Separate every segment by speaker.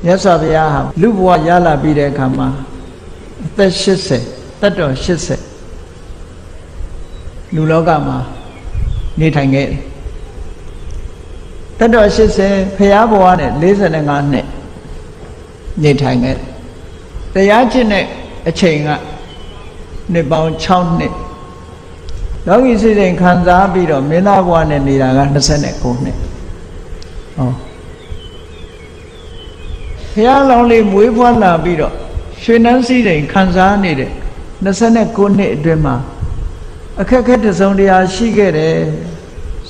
Speaker 1: မြတ်စွာဘုရားဟာလူဘဝရလာပြီးတဲ့အခါမှာအသက်80တက်တော်80လူလောကမှာနေထိုင်ခဲ့တယ်တက်တော်80ဘုရားဘဝနဲ့45နှစ်နေထိုင်ခဲ့တယ်တရားကျင့်တဲ့အချိန်ကနှစ်ပေါင်း6နှစ်လောကီစိတ်စဉ်ခံစားပြီးတော့မင်းသားဘဝနဲ့နေတာက29နှစ်ဟောဘုရားလောင်းလေးမွေးဖွားလာပြီးတော့ရွှေနှန်းစည်းစိမ်ခံစားနေတဲ့29နှစ်အတွင်းမှာအခက်အခဲတစ်စုံတရာရှိခဲ့တယ်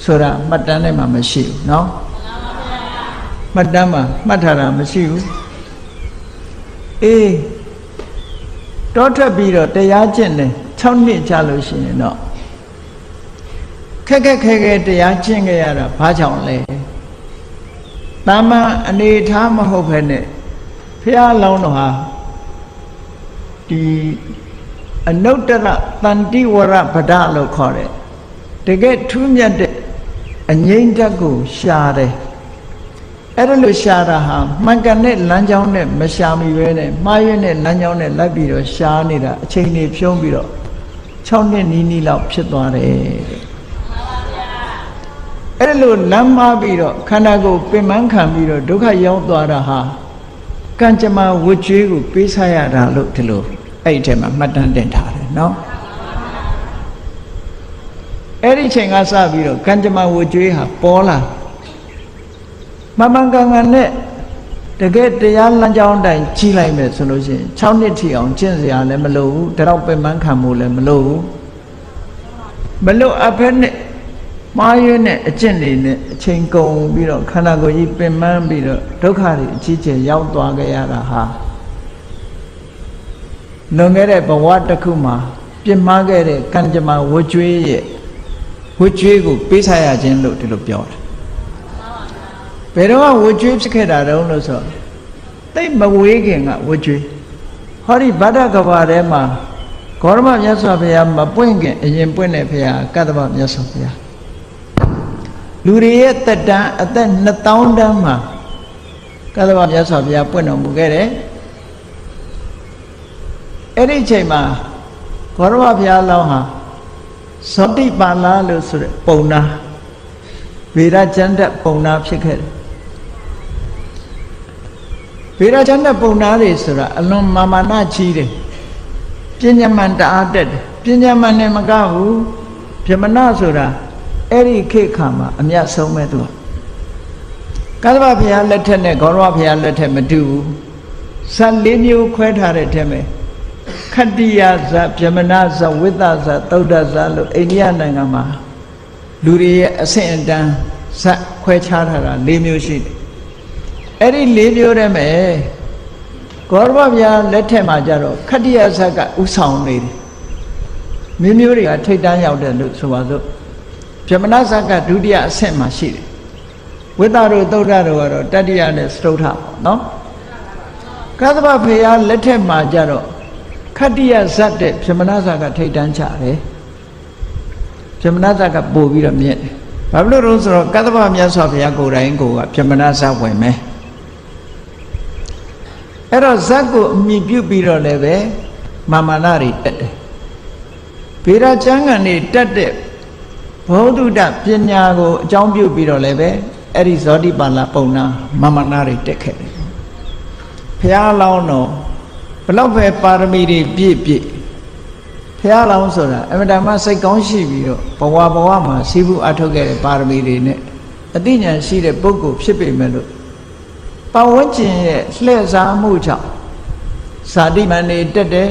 Speaker 1: ဆိုတာမှတ်တမ်းထဲမှာမရှိဘူးเนาะမှတ်တမ်းမှာမှတ်ထားတာမရှိဘူးအေးတောထွက်ပြီးတော့တရားကျင့်တယ်6နှစ်ကြာလို့ရှိရင်တော့ခက်ခဲတရားကျင့်ခဲ့ရတာဘာကြောင့်လဲတာမန်အနေထားမဟုတ်ဘဲနဲ့ဘုရားလောင်းတော်ဟာဒီအနုတ္တရတန်တိဝရဗဒလို့ခေါ်တယ်တကယ်ထူးမြတ်တဲ့အငြိမ့်ဓာတ်ကိုရှာတယ်အဲ့ဒါလို့ရှာတာဟာမှန်ကန်တဲ့လမ်းကြောင်းနဲ့မရှာမိပဲနဲ့မှားယွင်းတဲ့လမ်းကြောင်းနဲ့လိုက်ပြီးတော့ရှာနေတာအချိန်ကြီးဖြုံးပြီးတော့6နှစ်နီးလောက်ဖြစ်သွားတယ်အဲ့ဒါလို့လမ်းမှားပြီးတော့ခန္ဓာကိုယ်ပင်ပန်းခံပြီးတော့ဒုက္ခရောက်သွားတာဟာကံကြမ္မာဝတ်ကြွေးကိုပေးစားရတာလို့ဒီလိုအဲ့ဒီထဲမှာမှတ်တမ်းတင်ထားတယ်နော်အဲ့ဒီချိန်ကစပြီးတော့ကံကြမ္မာဝတ်ကြွေးဟာပေါ်လာမမှန်ကန်ကန်နဲ့တကယ်တရားလမ်းကြောင်းတိုင်းကြီးလိုက်မယ်ဆိုလို့ရှိရင်6နှစ်ထိအောင်ကျင့်စရာလည်းမလိုဘူးဒါတော့ပင်ပန်းခံမှုလည်းမလိုဘူးမလိုအပ်ဖက်နဲ့မှားယွင်းတဲ့အကျင့်တွေနဲ့အချိန်ကုန်ပြီးတော့ခန္ဓာကိုယ်ကြီးပင်ပန်းပြီးတော့ဒုက္ခတွေအကြီးကျယ်ရောက်သွားကြရတာဟာလွန်ခဲ့တဲ့ဘဝတစ်ခုမှာပြစ်မှားခဲ့တဲ့ကံကြမ္မာဝတ်ကြွေးရဲ့ဝတ်ကြွေးကိုပေးစားရခြင်းလို့ဒီလိုပြောတယ်ဘယ်တော့ဝတ်ကြွေးဖြစ်ခဲ့တာတုံးလို့ဆိုသိမဝေးခင်ကဝတ်ကြွေးဟောဒီဗဒ္ဒကဘာထဲမှာဂေါရမမြတ်စွာဘုရားမပွင့်ခင်အရင်ပွင့်တဲ့ဘုရားကတ္တဗမြတ်စွာဘုရားလူတွေရဲ့တက်တန်းအသက်2000တန်းမှာကတ္တဗမြတ်စွာဘုရားပွင့်တော်မူခဲ့တယ်အဲ့ဒီအချိန်မှာဂေါရမဘုရားလောင်းဟာဇောတိပါဠလို့ဆိုတဲ့ပုံနာဗေဒကျမ်းတက်ပုံနာဖြစ်ခဲ့တယ်ဗေဒကျမ်းတက်ပုံနာတွေဆိုတာအလွန်မာမာနကြီးတယ်ပညာမှန်တအားတက်တယ်ပညာမှန်နဲ့မကဘူးဗြဟ္မဏဆိုတာအဲ့ဒီခေတ်ခါမှာအမြတ်ဆုံးပဲသူကတ္တဗဘုရားလက်ထက်နဲ့ဂေါရမဘုရားလက်ထက်မတူဘူးဇတ်၄မျိုးခွဲထားတဲ့ထဲမှာခတ္တိယဇတ်ဗြဟ္မဏဇတ်ဝိသဇတ်သုဒ္ဓဇတ်လို့အိန္ဒိယနိုင်ငံမှာလူတွေရဲ့အဆင့်အတန်းဇတ်ခွဲခြားထားတာ၄မျိုးရှိတယ်အဲ့ဒီ၄မျိုးထဲမှာဂေါရမဘုရားလက်ထက်မှာကျတော့ခတ္တိယဇတ်ကဥဆောင်နေတယ်မျိုးတွေကထိတ်တန်းရောက်တယ်လို့ဆိုပါစို့ဗြဟ္မဏဇတ်ကဒုတိယအဆင့်မှာရှိတယ်ဝိသတို့သုဒ္ဓတို့ကတော့တတိယနဲ့စတုထပေါ့နော်ကတ္တဗဘုရားလက်ထက်မှာကျတော့ခတ္တိယဇတ်တဲ့ဗြဟ္မဏဇတ်ကထိတ်တန်းချတယ်ဗြဟ္မဏဇတ်ကပို့ပြီးတော့မြင့်တယ်ဘာဖြစ်လို့လဲဆိုတော့ကတ္တဗမြတ်စွာဘုရားကိုယ်တိုင်ကိုကဗြဟ္မဏဇတ်ဝင်မယ်အဲ့တော့ဇတ်ကိုအမိပြုပြီးတော့လည်းပဲမာမနာတွေတက်တယ်ဗေဒကျမ်းဂန်တွေတက်တဲ့ဘောဓုတပညာကိုအကြောင်းပြုပြီးတော့လည်းပဲအဲ့ဒီဇောတိပါဠပုံနာမာမနာတွေတက်ခဲ့တယ်ဘုရားလောင်းတော်ဘလောက်ပဲပါရမီတွေပြည့်ဘုရားလောင်းဆိုတာအမှန်တမ်းစိတ်ကောင်းရှိပြီးတော့ဘဝမှာစီးပူးအထုတ်ခဲ့တဲ့ပါရမီတွေနဲ့အသိဉာဏ်ရှိတဲ့ပုဂ္ဂိုလ်ဖြစ်ပေမဲ့လို့ပတ်ဝန်းကျင်ရဲ့လှည့်စားမှုကြောင့်ဇာတိမှန်တွေတက်တယ်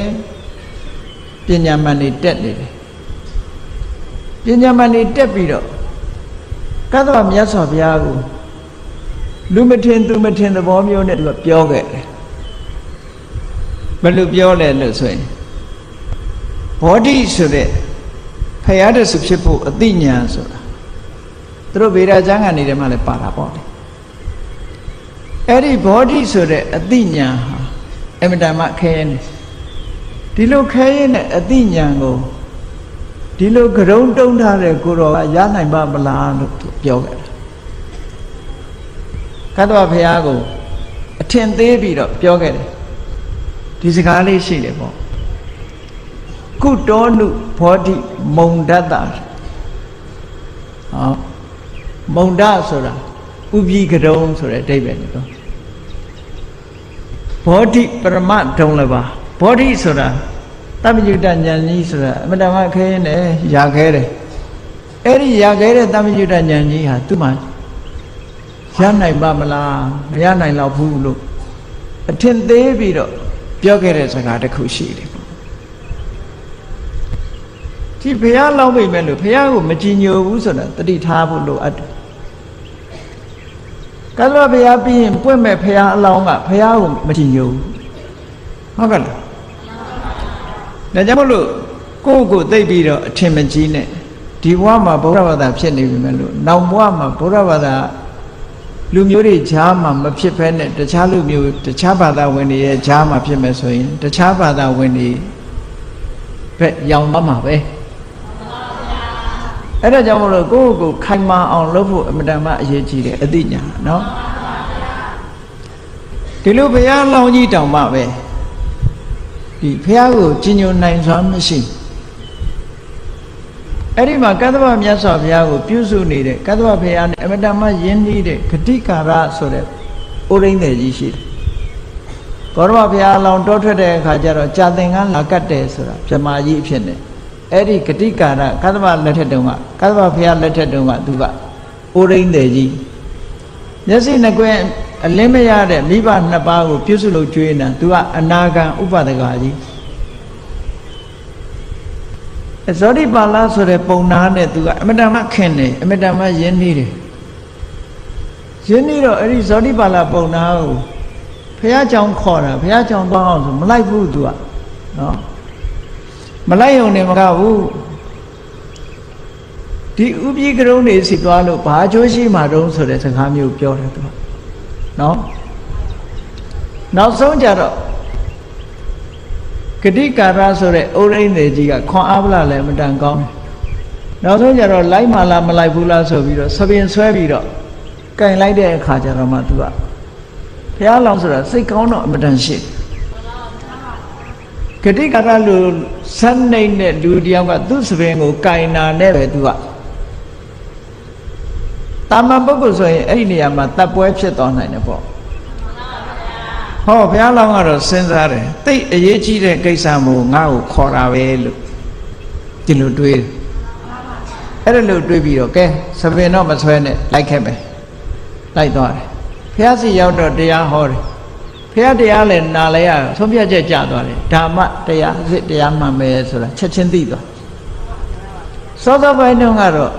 Speaker 1: ပညာမှန်တွေတက်နေတယ်ပညာမှန်တွေတက်ပြီးတော့ကတ္တဗမြတ်စွာဘုရားကိုလူမထင်သူမထင်သဘောမျိုးနဲ့သူကပြောခဲ့တယ်ဘယ်လိုပြောလဲလို့ဆိုရင်ဘောဓိဆိုတဲ့ဖယားတဆူဖြစ်ဖို့အသိဉာဏ်ဆိုတာသူတို့ဗေဒကျမ်းဂန်တွေထဲမှာလည်းပါတာပေါ့လေအဲ့ဒီဘောဓိဆိုတဲ့အသိဉာဏ်ဟာအမတန်မှခဲရင်ဒီလိုခဲရင်တဲ့အသိဉာဏ်ကိုဒီလိုကြုံတုံးထားတဲ့ကိုတော်ကရနိုင်ပါမလားလို့ပြောခဲ့တယ်ကတ္တဗဘုရားကို အထင်သေးပြီးတော့ပြောခဲ့တယ်ဒီစကားလေးရှိတယ်ပေါ့ကုတောနုဘောဓိမုံဒတ္တမုံဒဆိုတာဥပိကတုံဆိုတဲ့အဓိပ္ပာယ်နော်ဘောဓိပရမဒုံလည်းပါဘောဓိဆိုတာတပ္ပညုတဉာဏ်ကြီးဆိုတာအမတမခဲနေရခဲတယ်အဲ့ဒီရခဲတဲ့တပ္ပညုတဉာဏ်ကြီးဟာသူ့မှာရနိုင်ပါမလားမရနိုင်တော့ဘူးလို့အထင်သေးပြီးတော့ပြောခဲ့တဲ့စကားတစ်ခုရှိတယ်ဒီဘုရားလောင်းမိမဲ့လို့ဘုရားကိုမကြည်ညိုဘူးဆိုတာတတိထားဖို့လိုအပ်တယ်ကသဗ္ဗဘုရားပြီးရင်ပွင့်မဲ့ဘုရားအလောင်းကဘုရားကိုမကြည်ညိုဘူးဟုတ်ကဲ့လားဒါကြောင့်မလို့ကိုယ့်ကိုသိပြီးတော့အထင်မကြီးနဲ့ဒီဘဝမှာဗုဒ္ဓဘာသာဖြစ်နေပြီမဲ့လို့နောက်ဘဝမှာဗုဒ္ဓဘာသာလူမျိုးတွေဈာမှာမဖြစ်ဘဲနဲ့တခြားလူမျိုးတခြားဘာသာဝင်တွေရဲ့ဈာမှာဖြစ်မယ်ဆိုရင်တခြားဘာသာဝင်တွေဘက်ရောင်သွားမှာပဲအဲ့ဒါကြောင့်မလို့ကိုယ့်ကိုခိုင်မာအောင်လုပ်ဖို့အမတန်မှအရေးကြီးတယ်အသိဉာဏ်နော်ဒီလိုဘုရားလောင်းကြီးတောင်မှပဲဒီဘုရားကိုကြည်ညိုနိုင်စွာမရှိအဲ့ဒီမှာကတ္တဗမြတ်စွာဘုရားကိုပြုစုနေတဲ့ကတ္တဗဘုရားနဲ့အမတန်မှယဉ်ကျေးတဲ့ဂတိကာရဆိုတဲ့ဥရင်းတယ်ကြီးရှိတယ်။ကောရမဘုရားလောင်းတောထွက်တဲ့အခါကျတော့ကြာသင်္ကန်းလာကတ်တယ်ဆိုတာဗြဟ္မာကြီးအဖြစ်နဲ့အဲ့ဒီဂတိကာရကတ္တဗလက်ထက်တုန်းကကတ္တဗဘုရားလက်ထက်တုန်းကသူကဥရင်းတယ်ကြီးမျက်စိနှကွင်းအလင်းမရတဲ့မိဘနှစ်ပါးကိုပြုစုလို့ကျွေးနေတာသူကအနာဂံဥပဒကာကြီးဇောတိပါဠဆိုတဲ့ပုံနာနဲ့သူကအမတန်မှခင်တယ်အမတန်မှယဉ်နေတယ်ယဉ်နေတော့အဲ့ဒီဇောတိပါဠပုံနာကိုဘုရားကြောင့်ခေါ်တာဘုရားကြောင့်သွားအောင်ဆိုမလိုက်ဘူးသူကနော်မလိုက်ုံနဲ့မကဘူးဒီဥပိကရုံးနေစီသွားလို့ဘာအကျိုးရှိမှာတုံးဆိုတဲ့စကားမျိုးပြောတယ်သူကနော်နောက်ဆုံးကြတော့ဂတိကာရဆိုတဲ့ဩရိန္ဒေကြီးကခွန်အားဗလာလည်းမတန်ကောင်းတယ်နောက်ဆုံးကြတော့လိုက်မှလားမလိုက်ဘူးလားဆိုပြီးတော့သပင်ဆွဲပြီးတော့ကင်လိုက်တဲ့အခါကျတော့မှသူကဘုရားလောင်းဆိုတာစိတ်ကောင်းတော့အမတန်ရှိဂတိကာရလူစနှိမ့်တဲ့လူတယောက်ကသူ့သပင်ကိုကင်နာနဲ့ပဲသူကတာမန်ပုဂ္ဂိုလ်ဆိုရင်အဲ့ဒီနေရာမှာတပ်ပွဲဖြစ်သွားနိုင်တယ်ပေါ့ဟောဘုရားလောင်းကတော့စဉ်းစားတယ်တိတ်အရေးကြီးတဲ့ကိစ္စမို့ငါ့ကိုခေါ်တာပဲလို့ဒီလိုတွေးတယ်အဲ့ဒါလို့တွေးပြီးတော့ကဲသပင်တော့မဆွဲနဲ့လိုက်ခဲ့မယ်လိုက်သွားတယ်ဘုရားစီရောက်တော့တရားဟောတယ်ဘုရားတရားလည်းနားလဲရဆုံးဖြတ်ချက်ကြသွားတယ်ဓမ္မတရားအစ်တရားမှန်ပဲဆိုတာချက်ချင်းသိသွားစောစောပိုင်းတုန်းကတော့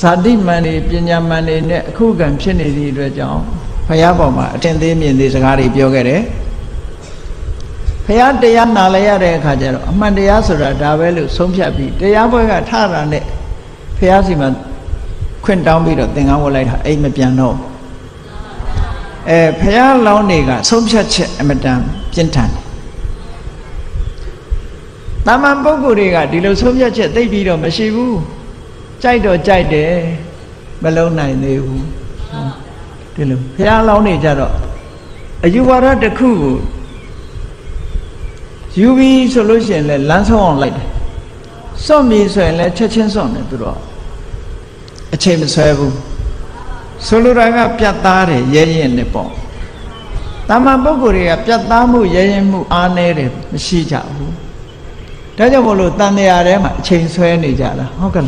Speaker 1: ဇာတိမှန်နေပညာမှန်နေနဲ့အခုကံဖြစ်နေသည့်အတွက်ကြောင့်ဘုရားပေါ်မှာအထင်သေးမြင်သေးစကားတွေပြောခဲ့တယ်ဘုရားတရားနာလဲရတဲ့အခါကျတော့အမှန်တရားဆိုတာဒါပဲလို့ဆုံးဖြတ်ပြီးတရားပွဲကထတာနဲ့ဘုရားစီမှာခွင့်တောင်းပြီးတော့သင်္ကန်းဝတ်လိုက်တာအိမ်မပြန်တော့ဘုရားလောင်းတွေကဆုံးဖြတ်ချက်အမတန်ပြင်းထန်တယ်တာမန်ပုဂ္ဂိုလ်တွေကဒီလိုဆုံးဖြတ်ချက်သိပြီးတော့မရှိဘူးကြိုက်တော့ကြိုက်တယ်မလုံးနိုင်သေးဘူးဒီလိုဘုရားလောင်းနေကြတော့အယူဝါဒတစ်ခုကိုယူပြီးဆိုလို့ရှိရင်လည်းလမ်းဆုံးအောင်လိုက်တယ်စွန့်ပြီဆိုရင်လည်းချက်ချင်းစွန့်တယ်သူတော့အချိန်မဆွဲဘူးဆိုလိုတာကပြတ်သားတယ်ရဲရင်နဲ့ပေါ့တာမန်ပုဂ္ဂိုလ်တွေကပြတ်သားမှုရဲရင်မှုအားနည်းတယ်မရှိကြဘူးဒါကြောင့်မလို့တန်တရားထဲမှာအချိန်ဆွဲနေကြတာဟုတ်ကဲ့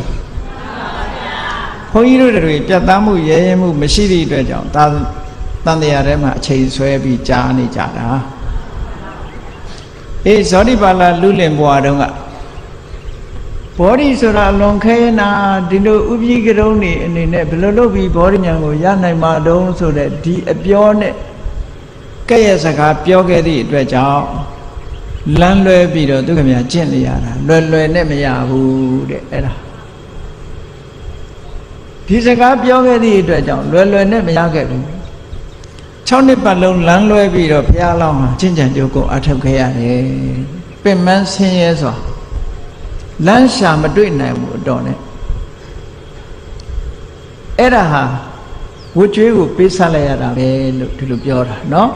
Speaker 1: ဘုန်းကြီးတို့တွေပြတ်သားမှုရဲရင်မှုမရှိသည့်အတွက်ကြောင့်တန်တရားထဲမှာအချိန်ဆွဲပြီးကြားနေကြတာဇောတိပါဠလူလင်ဘွားတုန်းကဘောဓိဆိုတာအလွန်ခဲနာဒီလိုဥပိကရုံးနေအနေနဲ့ဘယ်လိုလုပ်ပြီးဘောဓိဉာဏ်ကိုရနိုင်မှာတုံးဆိုတဲ့ဒီအပြောနဲ့ကဲ့ရဲ့စကားပြောခဲ့သည့်အတွက်ကြောင့်လမ်းလွဲပြီးတော့သူခင်ဗျာကျင့်နေရတာလွယ်နဲ့မရဘူးတဲ့အဲ့ဒါဒီစကားပြောခဲ့သည့်အတွက်ကြောင့်လွယ်နဲ့မရခဲ့ဘူး6နှစ်ပတ်လုံးလမ်းလွဲပြီးတော့ဘုရားလောင်းဟာကျင့်ကြံကြိုးကိုအထောက်ခဲ့ရတယ်ပင်မဆင်းရဲစွာလမ်းရှာမတွေ့နိုင်ဘူးအတော်နဲ့အဲ့ဒါဟာဝတ်ကြွေးကိုပေးဆက်လိုက်ရတာပဲလို့ဒီလိုပြောတာเนาะ